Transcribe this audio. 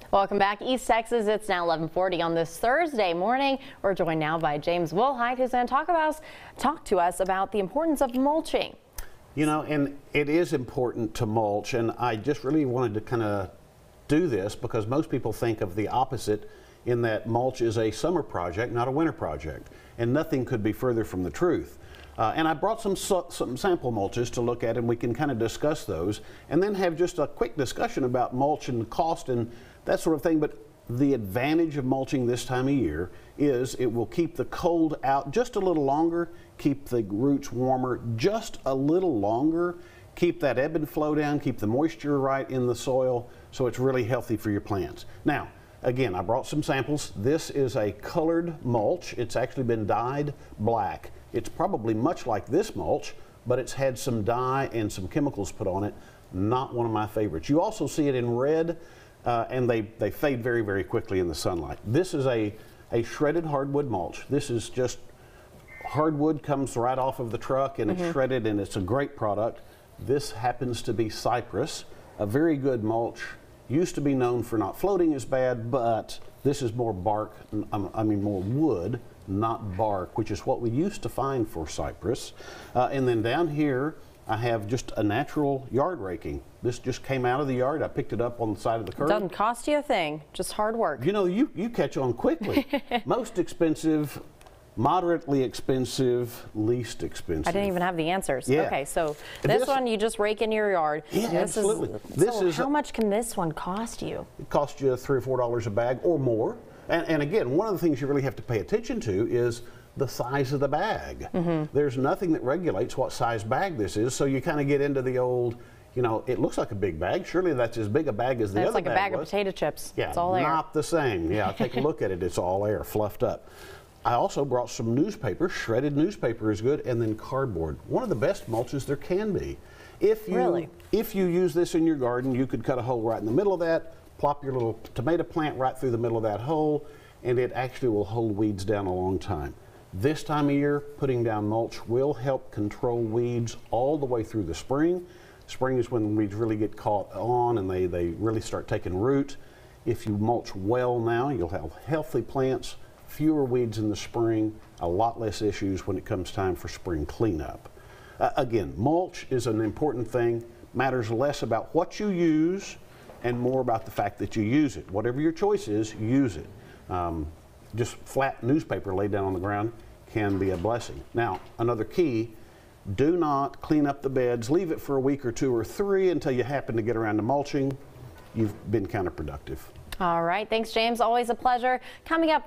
Welcome back, East Texas. It's now 11:40 on this Thursday morning. We're joined now by James Wilhite, who's going to talk to us about the importance of mulching. You know, and it is important to mulch, and I just really wanted to kind of do this because most people think of the opposite, in that mulch is a summer project, not a winter project, and nothing could be further from the truth. And I brought some sample mulches to look at, and we can kind of discuss those, and then have just a quick discussion about mulch and cost and that sort of thing. But the advantage of mulching this time of year is it will keep the cold out just a little longer, keep the roots warmer just a little longer, keep that ebb and flow down, keep the moisture right in the soil, so it's really healthy for your plants. Now, again, I brought some samples. This is a colored mulch. It's actually been dyed black. It's probably much like this mulch, but it's had some dye and some chemicals put on it. Not one of my favorites. You also see it in red, and they fade very, very quickly in the sunlight. This is a shredded hardwood mulch. This is just hardwood, comes right off of the truck, and it's shredded, and it's a great product. This happens to be cypress, a very good mulch. Used to be known for not floating as bad, but this is more bark, I mean more wood, not bark, which is what we used to find for cypress. And then down here, I have just a natural yard raking. This just came out of the yard. I picked it up on the side of the curb. Doesn't cost you a thing, just hard work. You know, you catch on quickly. Most expensive, moderately expensive, least expensive. I didn't even have the answers. Yeah. Okay, so this one you just rake in your yard. Yeah, absolutely. How much can this one cost you? It costs you $3 or $4 a bag or more. And again, one of the things you really have to pay attention to is the size of the bag. There's nothing that regulates what size bag this is, so you kind of get into the old, you know, it looks like a big bag. Surely that's as big a bag as the other bag was. It's like a bag of potato chips. Yeah, it's all air. Not the same. Yeah, take a look at it. It's all air, fluffed up. I also brought some newspaper. Shredded newspaper is good, and then cardboard. One of the best mulches there can be. If you use this in your garden, you could cut a hole right in the middle of that, plop your little tomato plant right through the middle of that hole, and it actually will hold weeds down a long time. This time of year, putting down mulch will help control weeds all the way through the spring. Spring is when weeds really get caught on and they really start taking root. If you mulch well now, you'll have healthy plants, fewer weeds in the spring, a lot less issues when it comes time for spring cleanup. Again, mulch is an important thing. Matters less about what you use and more about the fact that you use it. Whatever your choice is, use it. Just flat newspaper laid down on the ground can be a blessing. Now, another key, do not clean up the beds. Leave it for a week or two or three until you happen to get around to mulching. You've been counterproductive. All right, thanks, James. Always a pleasure. Coming up.